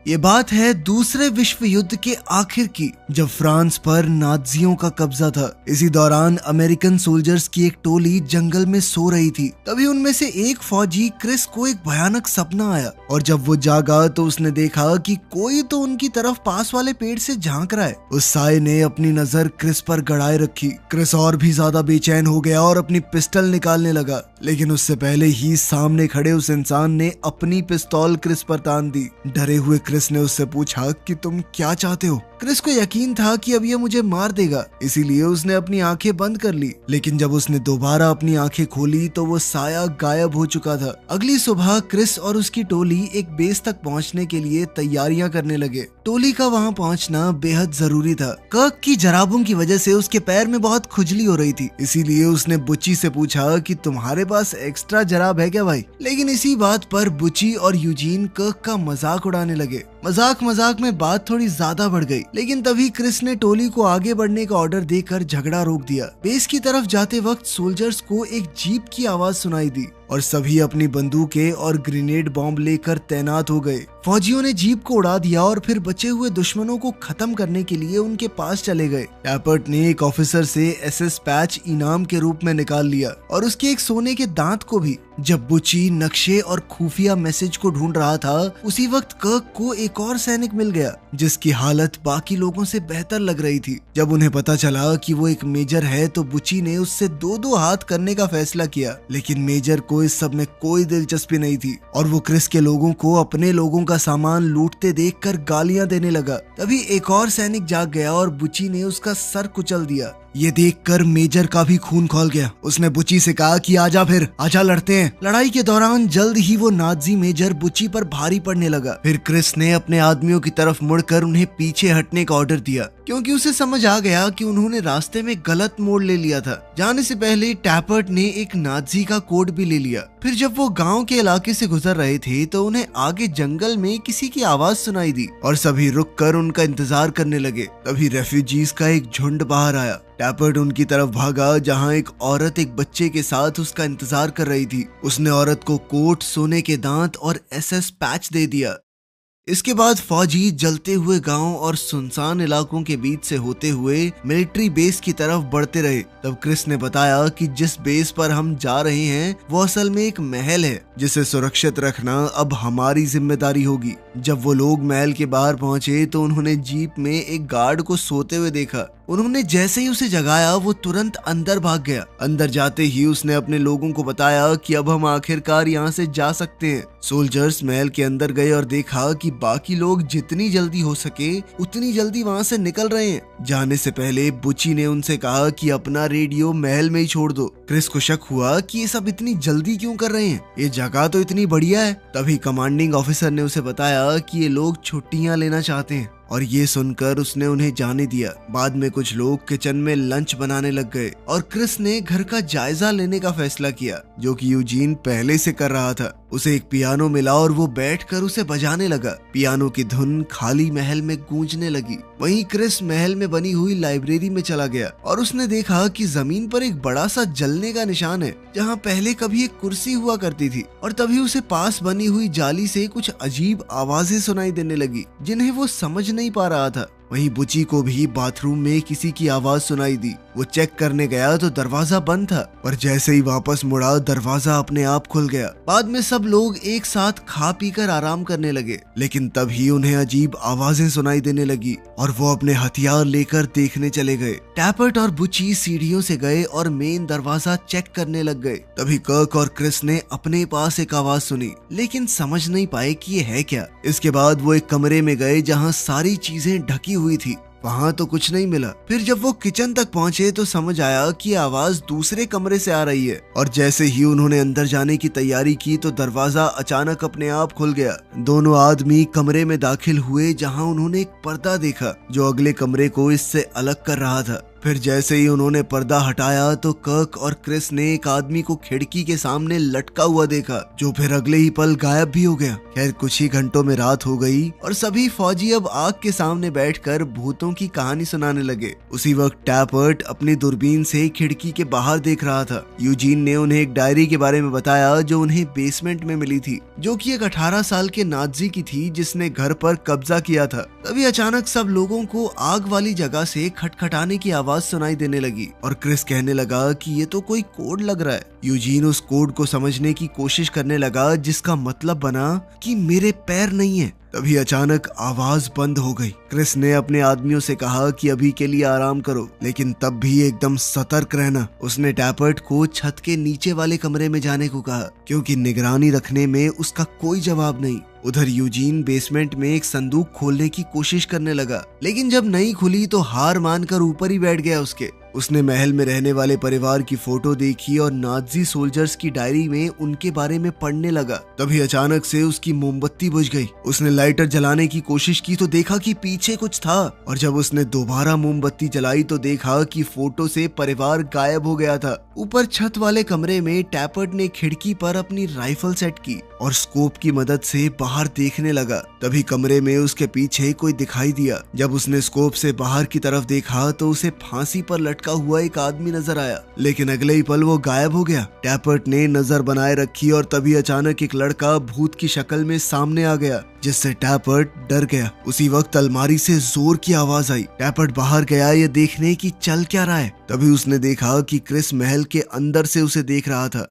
ये बात है दूसरे विश्व युद्ध के आखिर की, जब फ्रांस पर नाजियों का कब्जा था। इसी दौरान अमेरिकन सोल्जर्स की एक टोली जंगल में सो रही थी। तभी उनमें से एक फौजी क्रिस को एक भयानक सपना आया और जब वो जागा तो उसने देखा कि कोई तो उनकी तरफ पास वाले पेड़ से झांक रहा है। उस साये ने अपनी नजर क्रिस पर गड़ाए रखी। क्रिस और भी ज्यादा बेचैन हो गया और अपनी पिस्टल निकालने लगा, लेकिन उससे पहले ही सामने खड़े उस इंसान ने अपनी पिस्तौल क्रिस पर तान दी। डरे हुए क्रिस ने उससे पूछा कि तुम क्या चाहते हो। क्रिस को यकीन था कि अब ये मुझे मार देगा, इसीलिए उसने अपनी आंखें बंद कर ली। लेकिन जब उसने दोबारा अपनी आंखें खोली तो वो साया गायब हो चुका था। अगली सुबह क्रिस और उसकी टोली एक बेस तक पहुंचने के लिए तैयारियां करने लगे। टोली का वहां पहुंचना बेहद जरूरी था। कर्क की जराबों की वजह से उसके पैर में बहुत खुजली हो रही थी, इसीलिए उसने बुची से पूछा कि तुम्हारे पास एक्स्ट्रा जराब है क्या भाई। लेकिन इसी बात पर बुची और यूजीन कर्क का मजाक उड़ाने लगे। मजाक में बात थोड़ी ज्यादा बढ़ गई, लेकिन तभी क्रिस ने टोली को आगे बढ़ने का ऑर्डर देकर झगड़ा रोक दिया। बेस की तरफ जाते वक्त सोल्जर्स को एक जीप की आवाज सुनाई दी और सभी अपनी बंदूकें और ग्रेनेड बॉम्ब लेकर तैनात हो गए। फौजियों ने जीप को उड़ा दिया और फिर बचे हुए दुश्मनों को खत्म करने के लिए उनके पास चले गए। टैपर्ट ने एक ऑफिसर से एसएस पैच इनाम के रूप में निकाल लिया और उसके एक सोने के दांत को भी। जब बुची नक्शे और खुफिया मैसेज को ढूंढ रहा था, उसी वक्त कर्क को एक और सैनिक मिल गया जिसकी हालत बाकी लोगों से बेहतर लग रही थी। जब उन्हें पता चला कि वो एक मेजर है तो बुची ने उससे दो हाथ करने का फैसला किया, लेकिन मेजर को इस सब में कोई दिलचस्पी नहीं थी और वो क्रिस के लोगों को अपने लोगों का सामान लूटते देखकर गालियां देने लगा। तभी एक और सैनिक जाग गया और बुची ने उसका सर कुचल दिया। ये देखकर मेजर का भी खून खौल गया। उसने बुची से कहा कि आजा फिर, आजा लड़ते हैं। लड़ाई के दौरान जल्द ही वो नाजी मेजर बुची पर भारी पड़ने लगा। फिर क्रिस ने अपने आदमियों की तरफ मुड़कर उन्हें पीछे हटने का ऑर्डर दिया, क्योंकि उसे समझ आ गया कि उन्होंने रास्ते में गलत मोड़ ले लिया था। जाने से पहले टैपर्ट ने एक नाजी का कोड भी ले लिया। फिर जब वो गांव के इलाके से गुजर रहे थे तो उन्हें आगे जंगल में किसी की आवाज सुनाई दी और सभी रुक कर उनका इंतजार करने लगे। तभी रेफ्यूजीज का एक झुंड बाहर आया। टैपर्ट उनकी तरफ भागा जहां एक औरत एक बच्चे के साथ उसका इंतजार कर रही थी। उसने औरत को कोट, सोने के दांत और एसएस पैच दे दिया। इसके बाद फौजी जलते हुए गांव और सुनसान इलाकों के बीच से होते हुए मिलिट्री बेस की तरफ बढ़ते रहे। तब क्रिस ने बताया कि जिस बेस पर हम जा रहे हैं वो असल में एक महल है, जिसे सुरक्षित रखना अब हमारी जिम्मेदारी होगी। जब वो लोग महल के बाहर पहुंचे तो उन्होंने जीप में एक गार्ड को सोते हुए देखा। उन्होंने जैसे ही उसे जगाया वो तुरंत अंदर भाग गया। अंदर जाते ही उसने अपने लोगों को बताया कि अब हम आखिरकार यहाँ से जा सकते हैं। सोल्जर्स महल के अंदर गए और देखा कि बाकी लोग जितनी जल्दी हो सके उतनी जल्दी वहाँ से निकल रहे हैं। जाने से पहले बुची ने उनसे कहा कि अपना रेडियो महल में ही छोड़ दो। क्रिस को शक हुआ कि ये सब इतनी जल्दी क्यों कर रहे हैं, ये जगह तो इतनी बढ़िया है। तभी कमांडिंग ऑफिसर ने उसे बताया कि ये लोग छुट्टियां लेना चाहते हैं और ये सुनकर उसने उन्हें जाने दिया। बाद में कुछ लोग किचन में लंच बनाने लग गए और क्रिस ने घर का जायजा लेने का फैसला किया, जो कि यूजीन पहले से कर रहा था। उसे एक पियानो मिला और वो बैठकर उसे बजाने लगा। पियानो की धुन खाली महल में गूंजने लगी। वहीं क्रिस महल में बनी हुई लाइब्रेरी में चला गया और उसने देखा कि जमीन पर एक बड़ा सा जलने का निशान है, जहाँ पहले कभी एक कुर्सी हुआ करती थी। और तभी उसे पास बनी हुई जाली से कुछ अजीब आवाजें सुनाई देने लगी, जिन्हें वो समझ नहीं पा रहा था। वहीं बुची को भी बाथरूम में किसी की आवाज सुनाई दी। वो चेक करने गया तो दरवाजा बंद था, पर जैसे ही वापस मुड़ा दरवाजा अपने आप खुल गया। बाद में सब लोग एक साथ खा पीकर आराम करने लगे, लेकिन तभी उन्हें अजीब आवाजें सुनाई देने लगी और वो अपने हथियार लेकर देखने चले गए। टैपर्ट और बुची सीढ़ियों से गए और मेन दरवाजा चेक करने लग गए। तभी कर्क और क्रिस ने अपने पास एक आवाज सुनी, लेकिन समझ नहीं पाए कि ये है क्या। इसके बाद वो एक कमरे में गए जहाँ सारी चीजें ढकी हुई थी। वहाँ तो कुछ नहीं मिला। फिर जब वो किचन तक पहुँचे तो समझ आया कि आवाज दूसरे कमरे से आ रही है और जैसे ही उन्होंने अंदर जाने की तैयारी की तो दरवाजा अचानक अपने आप खुल गया। दोनों आदमी कमरे में दाखिल हुए जहाँ उन्होंने एक पर्दा देखा जो अगले कमरे को इससे अलग कर रहा था। फिर जैसे ही उन्होंने पर्दा हटाया तो कर्क और क्रिस ने एक आदमी को खिड़की के सामने लटका हुआ देखा, जो फिर अगले ही पल गायब भी हो गया। खैर कुछ ही घंटों में रात हो गई और सभी फौजी अब आग के सामने बैठकर भूतों की कहानी सुनाने लगे। उसी वक्त टैपर्ट अपनी दूरबीन से खिड़की के बाहर देख रहा था। यूजीन ने उन्हें एक डायरी के बारे में बताया जो उन्हें बेसमेंट में मिली थी, जो कि एक 18 साल के नाजी की थी जिसने घर पर कब्जा किया था। तभी अचानक सब लोगों को आग वाली जगह से खटखटाने की आवाज सुनाई देने लगी और क्रिस कहने लगा कि ये तो कोई कोड लग रहा है। यूजीन उस कोड को समझने की कोशिश करने लगा, जिसका मतलब बना कि मेरे पैर नहीं है। तभी अचानक आवाज बंद हो गई। क्रिस ने अपने आदमियों से कहा कि अभी के लिए आराम करो, लेकिन तब भी एकदम सतर्क रहना। उसने टैपर्ट को छत के नीचे वाले कमरे में जाने को कहा, क्योंकि निगरानी रखने में उसका कोई जवाब नहीं। उधर यूजीन बेसमेंट में एक संदूक खोलने की कोशिश करने लगा, लेकिन जब नहीं खुली तो हार मानकर ऊपर ही बैठ गया। उसने महल में रहने वाले परिवार की फोटो देखी और नाजी सोल्जर्स की डायरी में उनके बारे में पढ़ने लगा। तभी अचानक से उसकी मोमबत्ती बुझ गई। उसने लाइटर जलाने की कोशिश की तो देखा कि पीछे कुछ था, और जब उसने दोबारा मोमबत्ती जलाई तो देखा कि फोटो से परिवार गायब हो गया था। ऊपर छत वाले कमरे में टैपर्ट ने खिड़की पर अपनी राइफल सेट की और स्कोप की मदद से बाहर देखने लगा। तभी कमरे में उसके पीछे कोई दिखाई दिया। जब उसने स्कोप से बाहर की तरफ देखा तो उसे फांसी पर लटका हुआ एक आदमी नजर आया, लेकिन अगले ही पल वो गायब हो गया। टैपर्ट ने नजर बनाए रखी और तभी अचानक एक लड़का भूत की शक्ल में सामने आ गया, जिससे टैपर्ट डर गया। उसी वक्त अलमारी से जोर की आवाज आई। टैपर्ट बाहर गया ये देखने की चल क्या रहा है। तभी उसने देखा कि क्रिस महल के अंदर से उसे देख रहा था।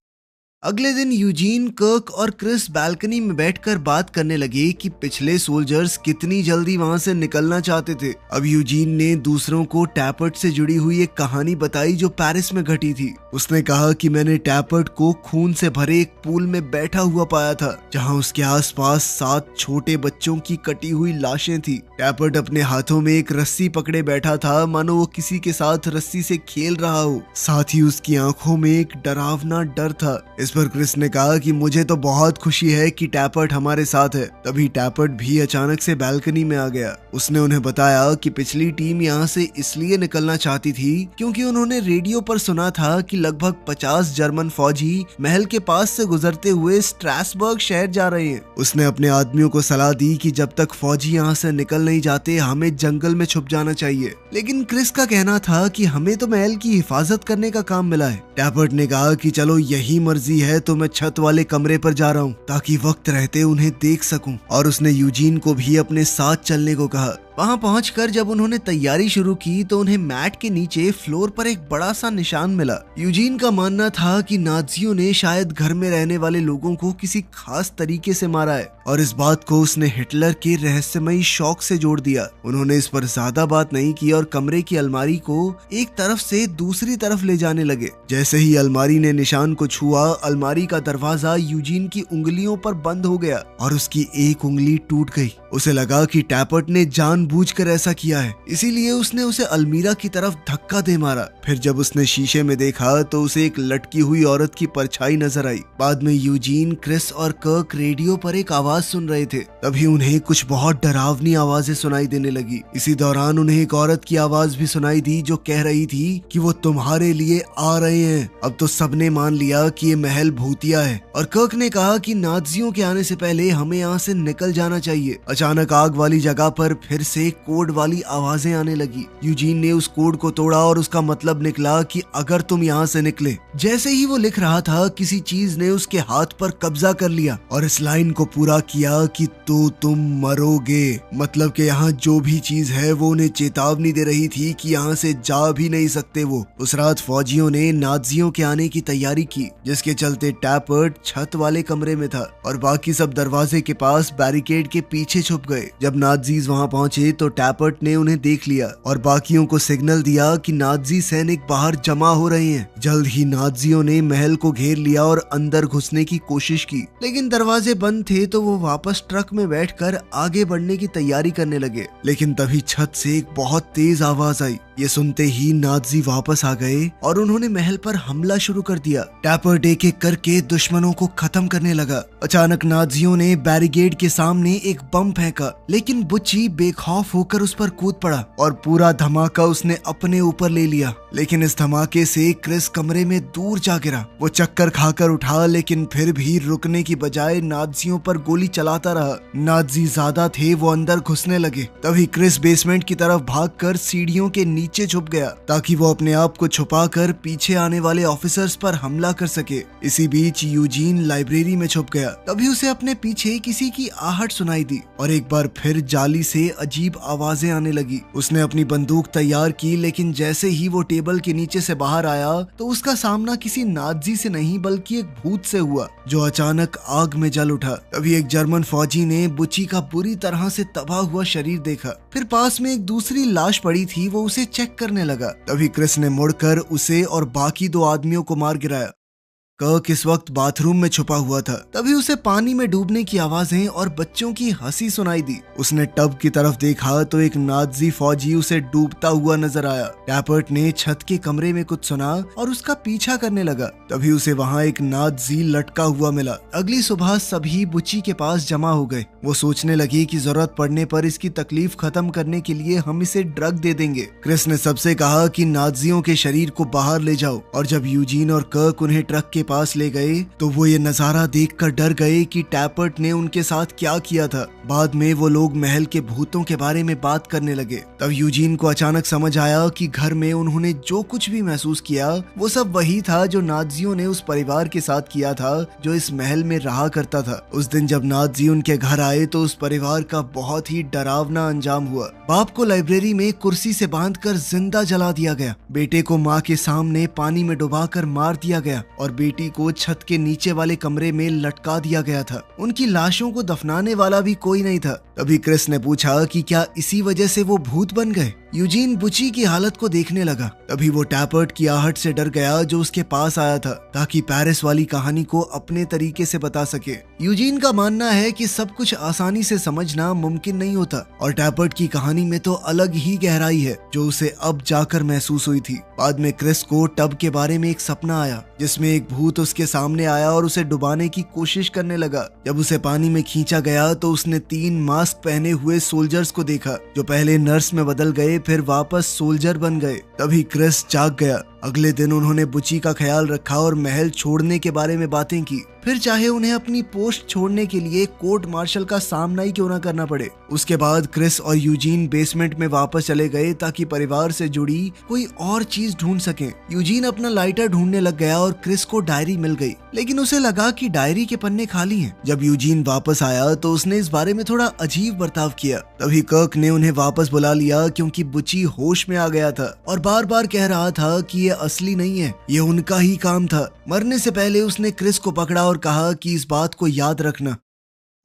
अगले दिन यूजीन, कर्क और क्रिस बालकनी में बैठकर बात करने लगे कि पिछले सोल्जर्स कितनी जल्दी वहां से निकलना चाहते थे। अब यूजीन ने दूसरों को टैपर्ट से जुड़ी हुई एक कहानी बताई जो पेरिस में घटी थी। उसने कहा कि मैंने टैपर्ट को खून से भरे एक पूल में बैठा हुआ पाया था, जहां उसके आसपास 7 छोटे बच्चों की कटी हुई लाशें थी। टैपर्ट अपने हाथों में एक रस्सी पकड़े बैठा था, मानो वो किसी के साथ रस्सी से खेल रहा हो। साथ ही उसकी आंखों में एक डरावना डर था। इस पर क्रिस ने कहा कि मुझे तो बहुत खुशी है कि टैपर्ट हमारे साथ है। तभी टैपर्ट भी अचानक से बालकनी में आ गया। उसने उन्हें बताया कि पिछली टीम यहाँ से इसलिए निकलना चाहती थी क्योंकि उन्होंने रेडियो पर सुना था कि लगभग 50 जर्मन फौजी महल के पास से गुजरते हुए स्ट्रासबर्ग शहर जा रहे हैं। उसने अपने आदमियों को सलाह दी कि जब तक फौजी यहाँ से निकल नहीं जाते हमें जंगल में छुप जाना चाहिए, लेकिन क्रिस का कहना था कि हमें तो महल की हिफाजत करने का काम मिला है। टैपर्ट ने कहा कि चलो यही मर्जी है तो मैं छत वाले कमरे पर जा रहा हूँ ताकि वक्त रहते उन्हें देख सकूं, और उसने यूजीन को भी अपने साथ चलने को कहा। वहां पहुंचकर जब उन्होंने तैयारी शुरू की तो उन्हें मैट के नीचे फ्लोर पर एक बड़ा सा निशान मिला। यूजीन का मानना था कि नाजियों ने शायद घर में रहने वाले लोगों को किसी खास तरीके से मारा है, और इस बात को उसने हिटलर के रहस्यमयी शौक से जोड़ दिया। उन्होंने इस पर ज्यादा बात नहीं की और कमरे की अलमारी को एक तरफ से दूसरी तरफ ले जाने लगे। जैसे ही अलमारी ने निशान को छुआ, अलमारी का दरवाजा यूजीन की उंगलियों पर बंद हो गया और उसकी एक उंगली टूट गई। उसे लगा कि टैपर्ट ने जानबूझकर ऐसा किया है, इसीलिए उसने उसे अलमीरा की तरफ धक्का दे मारा। फिर जब उसने शीशे में देखा तो उसे एक लटकी हुई औरत की परछाई नजर आई। बाद में यूजीन, क्रिस और कर्क रेडियो पर एक आवाज सुन रहे थे। तभी उन्हें कुछ बहुत डरावनी आवाजें सुनाई देने लगी। इसी दौरान उन्हें एक औरत की आवाज भी सुनाई दी जो कह रही थी कि वो तुम्हारे लिए आ रहे हैं। अब तो सबने मान लिया कि ये महल भूतिया है, और कर्क ने कहा कि नाजियों के आने से पहले हमें यहाँ से निकल जाना चाहिए। अचानक आग वाली जगह पर फिर से कोड वाली आवाजें आने लगी। यूजीन ने उस कोड को तोड़ा और उसका मतलब निकला कि अगर तुम यहाँ से निकले। जैसे ही वो लिख रहा था किसी चीज ने उसके हाथ पर कब्जा कर लिया और इस लाइन को पूरा किया कि तो तुम मरोगे। मतलब कि यहाँ जो भी चीज है वो उन्हें चेतावनी दे रही थी कि यहाँ से जा भी नहीं सकते वो। उस रात फौजियों ने नाजियों के आने की तैयारी की, जिसके चलते टैपर्ट छत वाले कमरे में था और बाकी सब दरवाजे के पास बैरिकेड के पीछे छुप गए। जब नाजीज वहां पहुंचे तो टैपर्ट ने उन्हें देख लिया और बाकियों को सिग्नल दिया कि नाजी सैनिक बाहर जमा हो रहे हैं। जल्द ही नाजियों ने महल को घेर लिया और अंदर घुसने की कोशिश की, लेकिन दरवाजे बंद थे तो वो वापस ट्रक में बैठकर आगे बढ़ने की तैयारी करने लगे। लेकिन तभी छत से एक बहुत तेज आवाज आई। ये सुनते ही नाजी वापस आ गए और उन्होंने महल पर हमला शुरू कर दिया। टैपर्ट एक एक करके दुश्मनों को खत्म करने लगा। अचानक नाजियों ने बैरिकेड के सामने एक बम फेंका, लेकिन बुच्ची बेखौफ होकर उस पर कूद पड़ा और पूरा धमाका उसने अपने ऊपर ले लिया। लेकिन इस धमाके से क्रिस कमरे में दूर जा गिरा। वो चक्कर खाकर उठा, लेकिन फिर भी रुकने की बजाय नाज़ियों पर गोली चलाता रहा। नाज़ी ज्यादा थे, वो अंदर घुसने लगे। तभी क्रिस बेसमेंट की तरफ भागकर सीढ़ियों के नीचे छुप गया ताकि वो अपने आप को छुपाकर पीछे आने वाले ऑफिसर्स पर हमला कर सके। इसी बीच यूजीन लाइब्रेरी में छुप गया। तभी उसे अपने पीछे किसी की आहट सुनाई दी और एक बार फिर जाली से अजीब आवाजें आने लगी। उसने अपनी बंदूक तैयार की, लेकिन जैसे ही वो टेबल के नीचे से बाहर आया तो उसका सामना किसी नाज़ी से नहीं बल्कि एक भूत से हुआ जो अचानक आग में जल उठा। तभी एक जर्मन फौजी ने बुच्ची का बुरी तरह से तबाह हुआ शरीर देखा। फिर पास में एक दूसरी लाश पड़ी थी, वो उसे चेक करने लगा। तभी क्रिस ने मुड़कर उसे और बाकी 2 आदमियों को मार गिराया। कर्क इस वक्त बाथरूम में छुपा हुआ था। तभी उसे पानी में डूबने की आवाजें और बच्चों की हंसी सुनाई दी। उसने टब की तरफ देखा तो एक नाज़ी फौजी उसे डूबता हुआ नजर आया। टैपर्ट ने छत के कमरे में कुछ सुना और उसका पीछा करने लगा। तभी उसे वहाँ एक नाज़ी लटका हुआ मिला। अगली सुबह सभी बुच्ची के पास जमा हो गए। वो सोचने लगी कि जरूरत पड़ने पर इसकी तकलीफ खत्म करने के लिए हम इसे ड्रग दे देंगे। क्रिस ने सबसे कहा कि नाज़ियों के शरीर को बाहर ले जाओ, और जब यूजीन और कर्क उन्हें ट्रक के पास ले गए तो वो ये नजारा देखकर डर गए कि टैपर्ट ने उनके साथ क्या किया था। बाद में वो लोग महल के भूतों के बारे में बात करने लगे। तब यूजीन को अचानक समझ आया कि घर में उन्होंने जो कुछ भी महसूस किया वो सब वही था जो नाज़ियों ने उस परिवार के साथ किया था जो इस महल में रहा करता था। उस दिन जब नाज़ी उनके घर आए तो उस परिवार का बहुत ही डरावना अंजाम हुआ। बाप को लाइब्रेरी में कुर्सी से बांधकर जिंदा जला दिया गया। बेटे को माँ के सामने पानी में डुबाकर मार दिया गया और बेटी को छत के नीचे वाले कमरे में लटका दिया गया था। उनकी लाशों को दफनाने वाला भी कोई नहीं था। तभी क्रिस ने पूछा कि क्या इसी वजह से वो भूत बन गए। यूजीन बुच्ची की हालत को देखने लगा। तभी वो टैपर्ट की आहट से डर गया जो उसके पास आया था ताकि पेरिस वाली कहानी को अपने तरीके से बता सके। यूजीन का मानना है कि सब कुछ आसानी से समझना मुमकिन नहीं होता और टैपर्ट की कहानी में तो अलग ही गहराई है जो उसे अब जाकर महसूस हुई थी। बाद में क्रिस को टब के बारे में एक सपना आया जिसमें एक भूत उसके सामने आया और उसे डुबाने की कोशिश करने लगा। जब उसे पानी में खींचा गया तो उसने 3 मास्क पहने हुए सोल्जर्स को देखा जो पहले नर्स में बदल गए फिर वापस सोल्जर बन गए। तभी क्रिस जाग गया। अगले दिन उन्होंने बुच्ची का ख्याल रखा और महल छोड़ने के बारे में बातें की, फिर चाहे उन्हें अपनी पोस्ट छोड़ने के लिए कोर्ट मार्शल का सामना ही क्यों ना करना पड़े। उसके बाद क्रिस और यूजीन बेसमेंट में वापस चले गए ताकि परिवार से जुड़ी कोई और चीज ढूंढ सके। यूजीन अपना लाइटर ढूंढने लग गया और क्रिस को डायरी मिल गई, लेकिन उसे लगा कि डायरी के पन्ने खाली हैं। जब यूजीन वापस आया तो उसने इस बारे में थोड़ा अजीब बर्ताव किया। तभी कर्क ने उन्हें वापस बुला लिया क्योंकि बुच्ची होश में आ गया था और बार बार कह रहा था कि ये असली नहीं है, ये उनका ही काम था। मरने से पहले उसने क्रिस को पकड़ा और कहा कि इस बात को याद रखना।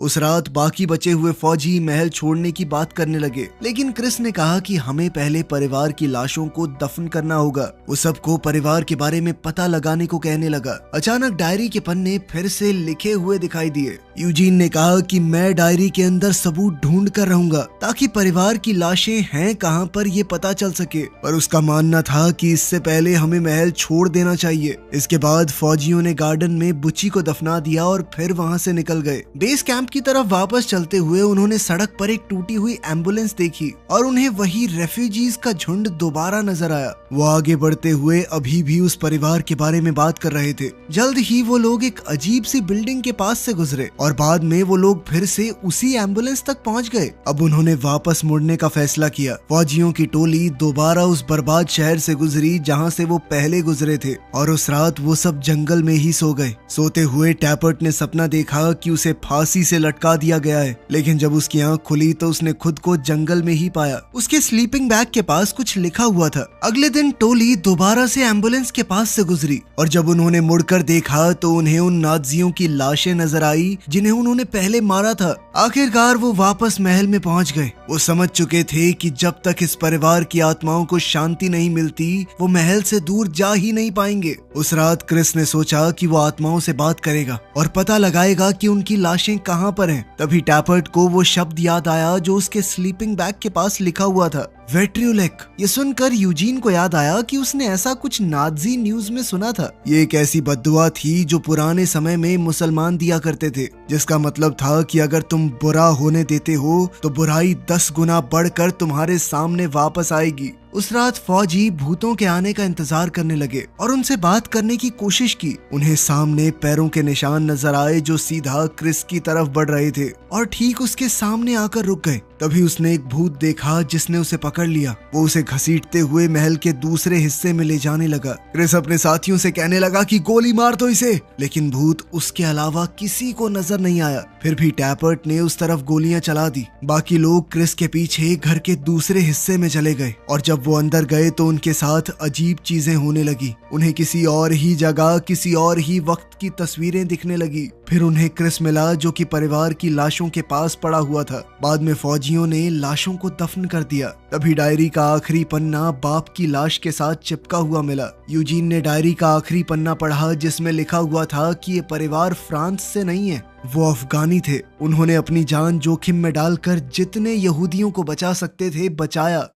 उस रात बाकी बचे हुए फौजी महल छोड़ने की बात करने लगे, लेकिन क्रिस ने कहा कि हमें पहले परिवार की लाशों को दफन करना होगा। वो सबको परिवार के बारे में पता लगाने को कहने लगा। अचानक डायरी के पन्ने फिर से लिखे हुए दिखाई दिए। यूजीन ने कहा कि मैं डायरी के अंदर सबूत ढूंढ कर रहूंगा ताकि परिवार की लाशें हैं कहां पर ये पता चल सके, पर उसका मानना था कि इससे पहले हमें महल छोड़ देना चाहिए। इसके बाद फौजियों ने गार्डन में बुच्ची को दफना दिया और फिर वहां से निकल गए। बेस कैंप की तरफ वापस चलते हुए उन्होंने सड़क पर एक टूटी हुई एम्बुलेंस देखी और उन्हें वही रेफ्यूजीज का झुंड दोबारा नजर आया। वो आगे बढ़ते हुए अभी भी उस परिवार के बारे में बात कर रहे थे। जल्द ही वो लोग एक अजीब सी बिल्डिंग के पास से गुजरे और बाद में वो लोग फिर से उसी एम्बुलेंस तक पहुंच गए। अब उन्होंने वापस मुड़ने का फैसला किया। फौजियों की टोली दोबारा उस बर्बाद शहर से गुजरी जहां से वो पहले गुजरे थे और उस रात वो सब जंगल में ही सो गए। सोते हुए टैपर्ट ने सपना देखा कि उसे फांसी से लटका दिया गया है, लेकिन जब उसकी आंख खुली तो उसने खुद को जंगल में ही पाया। उसके स्लीपिंग बैग के पास कुछ लिखा हुआ था। अगले दिन टोली दोबारा से एम्बुलेंस के पास से गुजरी और जब उन्होंने मुड़कर देखा तो उन्हें उन नाज़ियों की लाशें नजर आई जिन्हें उन्होंने पहले मारा था। आखिरकार वो वापस महल में पहुंच गए। वो समझ चुके थे कि जब तक इस परिवार की आत्माओं को शांति नहीं मिलती वो महल से दूर जा ही नहीं पाएंगे। उस रात क्रिस ने सोचा कि वो आत्माओं से बात करेगा और पता लगाएगा कि उनकी लाशें कहां पर हैं। तभी टैपर्ट को वो शब्द याद आया जो उसके स्लीपिंग बैग के पास लिखा हुआ था। वेट्रियोलेक। ये सुनकर यूजीन को याद आया कि उसने ऐसा कुछ नाजी न्यूज में सुना था। ये एक ऐसी बद्दुआ थी जो पुराने समय में मुसलमान दिया करते थे, जिसका मतलब था कि अगर तुम बुरा होने देते हो तो बुराई 10 गुना बढ़कर तुम्हारे सामने वापस आएगी। उस रात फौजी भूतों के आने का इंतजार करने लगे और उनसे बात करने की कोशिश की। उन्हें सामने पैरों के निशान नजर आए जो सीधा क्रिस की तरफ बढ़ रहे थे और ठीक उसके सामने आकर रुक गए। तभी उसने एक भूत देखा जिसने उसे पकड़ लिया। वो उसे घसीटते हुए महल के दूसरे हिस्से में ले जाने लगा। क्रिस अपने साथियों से कहने लगा कि गोली मार दो इसे, लेकिन भूत उसके अलावा किसी को नजर नहीं आया। फिर भी टैपर्ट ने उस तरफ गोलियां चला दी। बाकी लोग क्रिस के पीछे घर के दूसरे हिस्से में चले गए और जब वो अंदर गए तो उनके साथ अजीब चीजें होने लगी। उन्हें किसी और ही जगह, किसी और ही वक्त की तस्वीरें दिखने लगी। फिर उन्हें क्रिस मिला जो कि परिवार की लाशों के पास पड़ा हुआ था। बाद में फौजियों ने लाशों को दफन कर दिया। तभी डायरी का आखिरी पन्ना बाप की लाश के साथ चिपका हुआ मिला। यूजीन ने डायरी का आखिरी पन्ना पढ़ा जिसमें लिखा हुआ था कि ये परिवार फ्रांस से नहीं है, वो अफगानी थे। उन्होंने अपनी जान जोखिम में डालकर जितने यहूदियों को बचा सकते थे बचाया।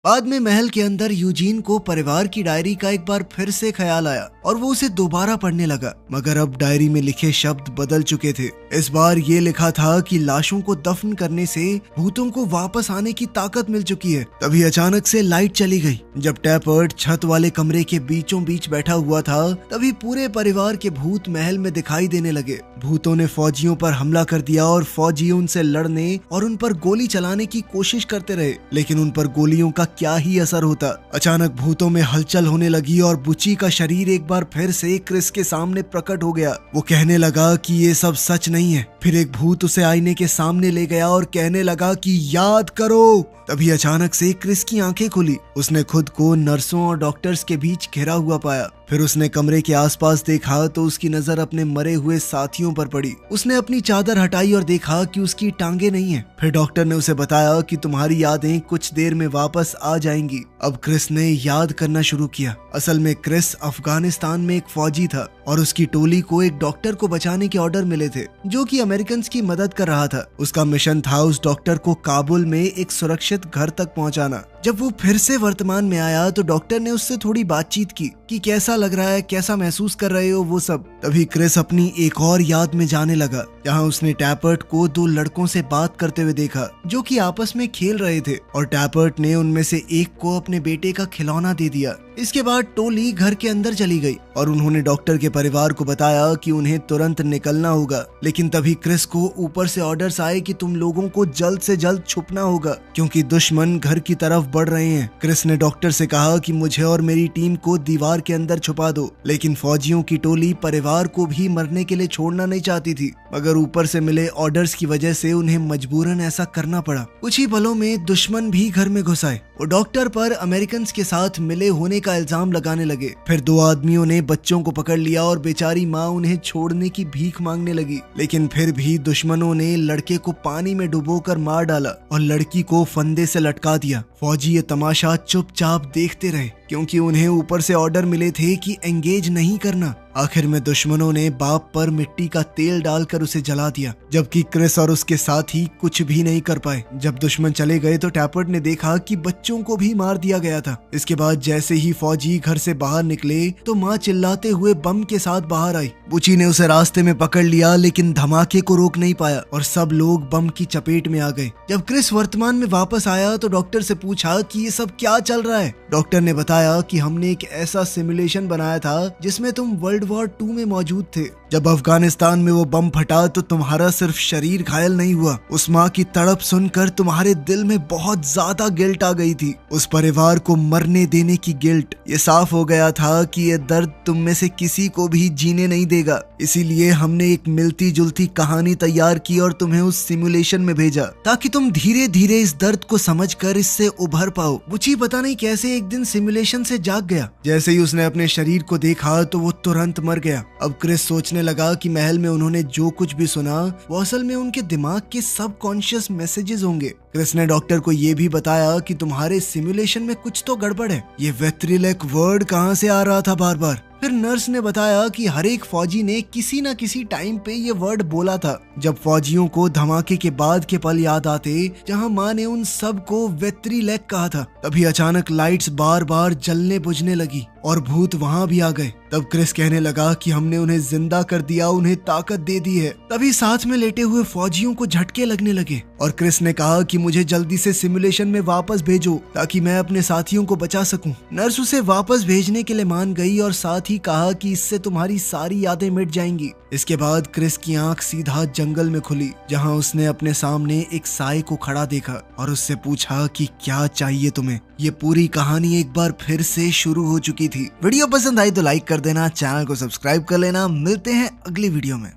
बाद में महल के अंदर यूजीन को परिवार की डायरी का एक बार फिर से ख्याल आया और वो उसे दोबारा पढ़ने लगा, मगर अब डायरी में लिखे शब्द बदल चुके थे। इस बार ये लिखा था कि लाशों को दफन करने से भूतों को वापस आने की ताकत मिल चुकी है। तभी अचानक से लाइट चली गई। जब टैपर्ट छत वाले कमरे के बीचों बीच बैठा हुआ था तभी पूरे परिवार के भूत महल में दिखाई देने लगे। भूतों ने फौजियों पर हमला कर दिया और फौजी उनसे लड़ने और उन पर गोली चलाने की कोशिश करते रहे, लेकिन उन पर गोलियों का क्या ही असर होता। अचानक भूतों में हलचल होने लगी और बुची का शरीर एक बार फिर से क्रिस के सामने प्रकट हो गया। वो कहने लगा कि ये सब सच नहीं है। फिर एक भूत उसे आईने के सामने ले गया और कहने लगा कि याद करो। तभी अचानक से क्रिस की आंखें खुली। उसने खुद को नर्सों और डॉक्टर्स के बीच घिरा हुआ पाया। फिर उसने कमरे के आसपास देखा तो उसकी नजर अपने मरे हुए साथियों पर पड़ी। उसने अपनी चादर हटाई और देखा कि उसकी टांगे नहीं है। फिर डॉक्टर ने उसे बताया कि तुम्हारी यादें कुछ देर में वापस आ जाएंगी। अब क्रिस ने याद करना शुरू किया। असल में क्रिस अफगानिस्तान में एक फौजी था और उसकी टोली को एक डॉक्टर को बचाने के ऑर्डर मिले थे जो कि अमेरिकन की मदद कर रहा था। उसका मिशन था उस डॉक्टर को काबुल में एक सुरक्षित घर तक पहुंचाना। जब वो फिर से वर्तमान में आया तो डॉक्टर ने उससे थोड़ी बातचीत की कि कैसा लग रहा है, कैसा महसूस कर रहे हो, वो सब। तभी क्रिस अपनी एक और याद में जाने लगा जहाँ उसने टैपर्ट को 2 लड़कों से बात करते हुए देखा जो कि आपस में खेल रहे थे और टैपर्ट ने उनमें से एक को अपने बेटे का खिलौना दे दिया। इसके बाद टोली घर के अंदर चली गई और उन्होंने डॉक्टर के परिवार को बताया कि उन्हें तुरंत निकलना होगा। लेकिन तभी क्रिस को ऊपर से ऑर्डर्स आए कि तुम लोगों को जल्द से जल्द छुपना होगा क्योंकि दुश्मन घर की तरफ बढ़ रहे हैं। क्रिस ने डॉक्टर से कहा कि मुझे और मेरी टीम को दीवार के अंदर छुपा दो, लेकिन फौजियों की टोली परिवार को भी मरने के लिए छोड़ना नहीं चाहती थी, मगर ऊपर से मिले ऑर्डर्स की वजह से उन्हें मजबूरन ऐसा करना पड़ा। कुछ ही पलों में दुश्मन भी घर में घुस आए। वो डॉक्टर पर अमेरिकन के साथ मिले होने का इल्जाम लगाने लगे। फिर 2 आदमियों ने बच्चों को पकड़ लिया और बेचारी माँ उन्हें छोड़ने की भीख मांगने लगी, लेकिन फिर भी दुश्मनों ने लड़के को पानी में डुबोकर मार डाला और लड़की को फंदे से लटका दिया। फौजी ये तमाशा चुपचाप देखते रहे क्योंकि उन्हें ऊपर से ऑर्डर मिले थे कि एंगेज नहीं करना। आखिर में दुश्मनों ने बाप पर मिट्टी का तेल डालकर उसे जला दिया, जबकि क्रिस और उसके साथी कुछ भी नहीं कर पाए। जब दुश्मन चले गए तो टैपर्ट ने देखा कि बच्चों को भी मार दिया गया था। इसके बाद जैसे ही फौजी घर से बाहर निकले तो माँ चिल्लाते हुए बम के साथ बाहर आई। बुची ने उसे रास्ते में पकड़ लिया लेकिन धमाके को रोक नहीं पाया और सब लोग बम की चपेट में आ गए। जब क्रिस वर्तमान में वापस आया तो डॉक्टर से पूछा कि ये सब क्या चल रहा है। डॉक्टर ने बताया कि हमने एक ऐसा सिमुलेशन बनाया था जिसमें तुम वर्ल्ड वॉर 2 में मौजूद थे। जब अफगानिस्तान में वो बम फटा तो तुम्हारा सिर्फ शरीर घायल नहीं हुआ, उस माँ की तड़प सुनकर तुम्हारे दिल में बहुत ज्यादा गिल्ट आ गई थी, उस परिवार को मरने देने की गिल्ट। ये साफ हो गया था कि ये दर्द तुम में से किसी को भी जीने नहीं देगा, इसीलिए हमने एक मिलती जुलती कहानी तैयार की और तुम्हें उस सिमुलेशन में भेजा ताकि तुम धीरे धीरे इस दर्द को समझकर इससे उभर पाओ। बुची पता नहीं कैसे एक दिन सिमुलेशन से जाग गया। जैसे ही उसने अपने शरीर को देखा तो वो तुरंत मर गया। अब क्रिस सोचने लगा कि महल में उन्होंने जो कुछ भी सुना वो असल में उनके दिमाग के सबकॉन्शियस मैसेजेस होंगे। क्रिस ने डॉक्टर को ये भी बताया कि तुम्हारे सिमुलेशन में कुछ तो गड़बड़ है, ये वेट्रिलेक वर्ड कहाँ से आ रहा था बार बार। फिर नर्स ने बताया कि हर एक फौजी ने किसी न किसी टाइम पे ये वर्ड बोला था। जब फौजियों को धमाके के बाद के पल याद आते जहां माँ ने उन सब को वेट्रिलेक कहा था, तभी अचानक लाइट्स बार बार जलने बुझने लगी और भूत वहां भी आ गए। तब क्रिस कहने लगा कि हमने उन्हें जिंदा कर दिया, उन्हें ताकत दे दी है। तभी साथ में लेटे हुए फौजियों को झटके लगने लगे और क्रिस ने कहा कि मुझे जल्दी से सिमुलेशन में वापस भेजो ताकि मैं अपने साथियों को बचा सकूं। नर्स उसे वापस भेजने के लिए मान गई और साथ ही कहा कि इससे तुम्हारी सारी यादें मिट जाएंगी। इसके बाद क्रिस की आंख सीधा जंगल में खुली जहां उसने अपने सामने एक साए को खड़ा देखा और उससे पूछा कि क्या चाहिए तुम्हें। ये पूरी कहानी एक बार फिर से शुरू हो चुकी थी। वीडियो पसंद आई तो लाइक कर देना, चैनल को सब्सक्राइब कर लेना। मिलते हैं अगली वीडियो में।